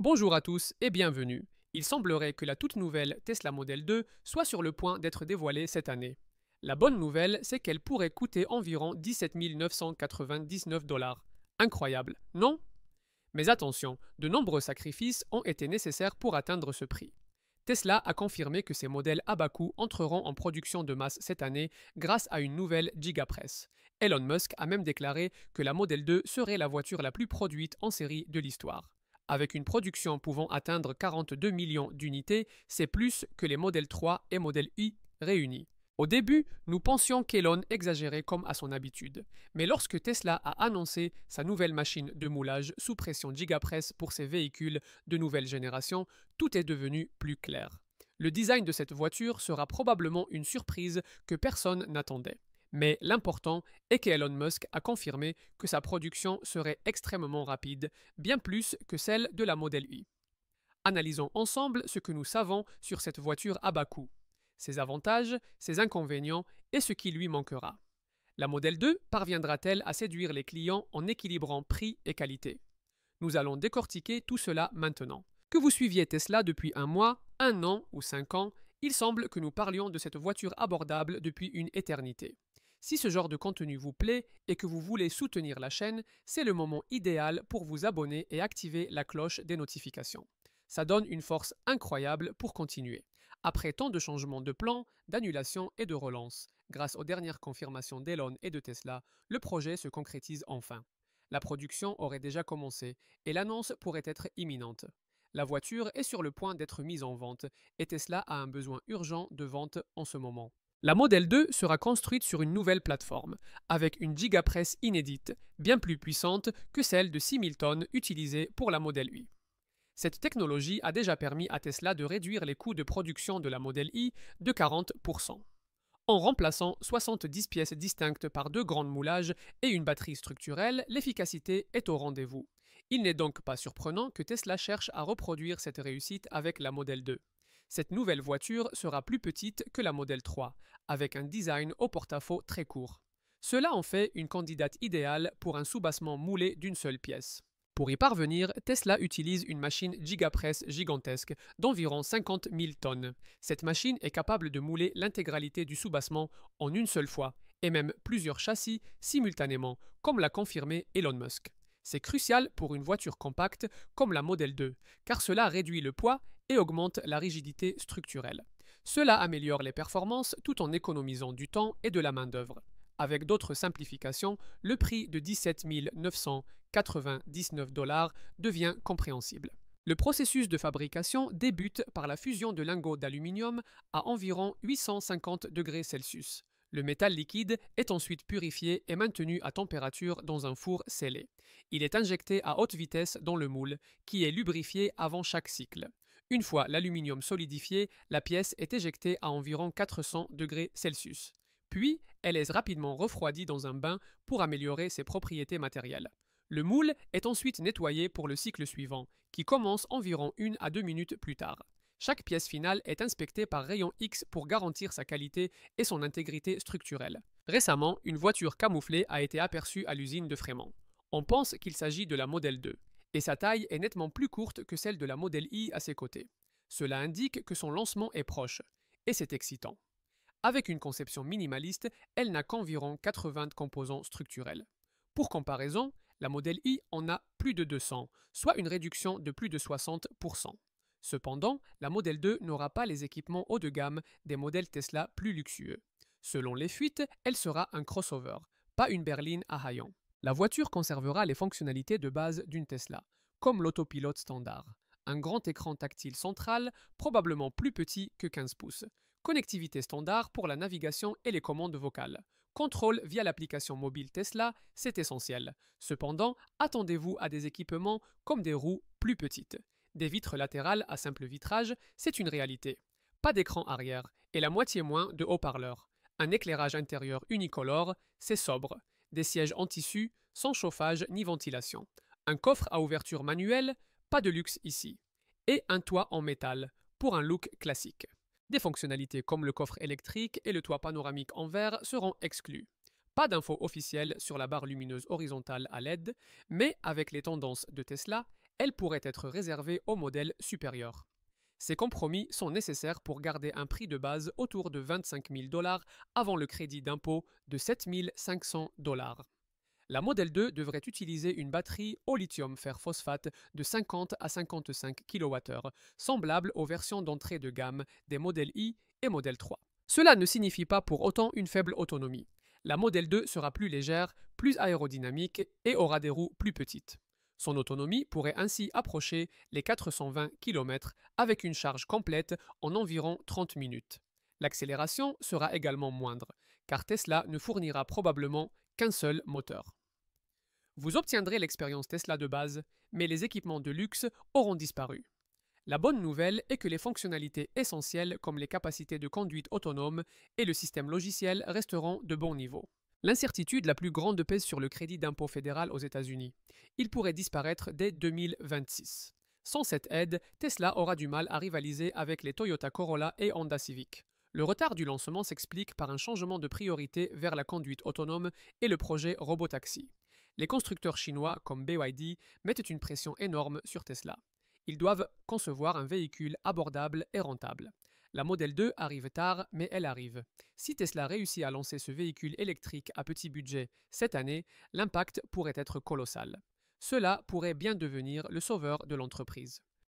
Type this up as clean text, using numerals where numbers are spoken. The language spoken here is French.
Bonjour à tous et bienvenue. Il semblerait que la toute nouvelle Tesla Model 2 soit sur le point d'être dévoilée cette année. La bonne nouvelle, c'est qu'elle pourrait coûter environ 17 999 dollars. Incroyable, non? Mais attention, de nombreux sacrifices ont été nécessaires pour atteindre ce prix. Tesla a confirmé que ses modèles à bas coût entreront en production de masse cette année grâce à une nouvelle Gigapress. Elon Musk a même déclaré que la Model 2 serait la voiture la plus produite en série de l'histoire. Avec une production pouvant atteindre 42 millions d'unités, c'est plus que les Model 3 et Model I réunis. Au début, nous pensions qu'Elon exagérait comme à son habitude. Mais lorsque Tesla a annoncé sa nouvelle machine de moulage sous pression Gigapress pour ses véhicules de nouvelle génération, tout est devenu plus clair. Le design de cette voiture sera probablement une surprise que personne n'attendait. Mais l'important est qu'Elon Musk a confirmé que sa production serait extrêmement rapide, bien plus que celle de la Model I. Analysons ensemble ce que nous savons sur cette voiture à bas coût, ses avantages, ses inconvénients et ce qui lui manquera. La Model 2 parviendra-t-elle à séduire les clients en équilibrant prix et qualité? Nous allons décortiquer tout cela maintenant. Que vous suiviez Tesla depuis un mois, un an ou 5 ans, il semble que nous parlions de cette voiture abordable depuis une éternité. Si ce genre de contenu vous plaît et que vous voulez soutenir la chaîne, c'est le moment idéal pour vous abonner et activer la cloche des notifications. Ça donne une force incroyable pour continuer. Après tant de changements de plan, d'annulation et de relance, grâce aux dernières confirmations d'Elon et de Tesla, le projet se concrétise enfin. La production aurait déjà commencé et l'annonce pourrait être imminente. La voiture est sur le point d'être mise en vente et Tesla a un besoin urgent de vente en ce moment. La Model 2 sera construite sur une nouvelle plateforme, avec une Gigapress inédite, bien plus puissante que celle de 6000 tonnes utilisée pour la Model I. Cette technologie a déjà permis à Tesla de réduire les coûts de production de la Model I de 40%. En remplaçant 70 pièces distinctes par deux grands moulages et une batterie structurelle, l'efficacité est au rendez-vous. Il n'est donc pas surprenant que Tesla cherche à reproduire cette réussite avec la Model 2. Cette nouvelle voiture sera plus petite que la Model 3, avec un design au porte-à-faux très court. Cela en fait une candidate idéale pour un soubassement moulé d'une seule pièce. Pour y parvenir, Tesla utilise une machine Gigapress gigantesque d'environ 50 000 tonnes. Cette machine est capable de mouler l'intégralité du soubassement en une seule fois, et même plusieurs châssis simultanément, comme l'a confirmé Elon Musk. C'est crucial pour une voiture compacte comme la Model 2, car cela réduit le poids et augmente la rigidité structurelle. Cela améliore les performances tout en économisant du temps et de la main-d'œuvre. Avec d'autres simplifications, le prix de 17 999 dollars devient compréhensible. Le processus de fabrication débute par la fusion de lingots d'aluminium à environ 850 degrés Celsius. Le métal liquide est ensuite purifié et maintenu à température dans un four scellé. Il est injecté à haute vitesse dans le moule, qui est lubrifié avant chaque cycle. Une fois l'aluminium solidifié, la pièce est éjectée à environ 400 degrés Celsius. Puis, elle est rapidement refroidie dans un bain pour améliorer ses propriétés matérielles. Le moule est ensuite nettoyé pour le cycle suivant, qui commence environ 1 à 2 minutes plus tard. Chaque pièce finale est inspectée par rayon X pour garantir sa qualité et son intégrité structurelle. Récemment, une voiture camouflée a été aperçue à l'usine de Fremont. On pense qu'il s'agit de la Model 2, et sa taille est nettement plus courte que celle de la Model I à ses côtés. Cela indique que son lancement est proche, et c'est excitant. Avec une conception minimaliste, elle n'a qu'environ 80 composants structurels. Pour comparaison, la Model I en a plus de 200, soit une réduction de plus de 60%. Cependant, la Model 2 n'aura pas les équipements haut de gamme des modèles Tesla plus luxueux. Selon les fuites, elle sera un crossover, pas une berline à haillons. La voiture conservera les fonctionnalités de base d'une Tesla, comme l'autopilote standard. Un grand écran tactile central, probablement plus petit que 15 pouces. Connectivité standard pour la navigation et les commandes vocales. Contrôle via l'application mobile Tesla, c'est essentiel. Cependant, attendez-vous à des équipements comme des roues plus petites. Des vitres latérales à simple vitrage, c'est une réalité. Pas d'écran arrière et la moitié moins de haut-parleurs. Un éclairage intérieur unicolore, c'est sobre. Des sièges en tissu, sans chauffage ni ventilation. Un coffre à ouverture manuelle, pas de luxe ici. Et un toit en métal, pour un look classique. Des fonctionnalités comme le coffre électrique et le toit panoramique en verre seront exclus. Pas d'infos officielles sur la barre lumineuse horizontale à LED, mais avec les tendances de Tesla, elle pourrait être réservée aux modèles supérieurs. Ces compromis sont nécessaires pour garder un prix de base autour de 25 000 $ avant le crédit d'impôt de 7 500 $. La Model 2 devrait utiliser une batterie au lithium fer phosphate de 50 à 55 kWh, semblable aux versions d'entrée de gamme des Model i et Model 3. Cela ne signifie pas pour autant une faible autonomie. La Model 2 sera plus légère, plus aérodynamique et aura des roues plus petites. Son autonomie pourrait ainsi approcher les 420 km avec une charge complète en environ 30 minutes. L'accélération sera également moindre, car Tesla ne fournira probablement qu'un seul moteur. Vous obtiendrez l'expérience Tesla de base, mais les équipements de luxe auront disparu. La bonne nouvelle est que les fonctionnalités essentielles comme les capacités de conduite autonome et le système logiciel resteront de bon niveau. L'incertitude la plus grande pèse sur le crédit d'impôt fédéral aux États-Unis. Il pourrait disparaître dès 2026. Sans cette aide, Tesla aura du mal à rivaliser avec les Toyota Corolla et Honda Civic. Le retard du lancement s'explique par un changement de priorité vers la conduite autonome et le projet Robotaxi. Les constructeurs chinois comme BYD mettent une pression énorme sur Tesla. Ils doivent concevoir un véhicule abordable et rentable. La Model 2 arrive tard, mais elle arrive. Si Tesla réussit à lancer ce véhicule électrique à petit budget cette année, l'impact pourrait être colossal. Cela pourrait bien devenir le sauveur de l'entreprise.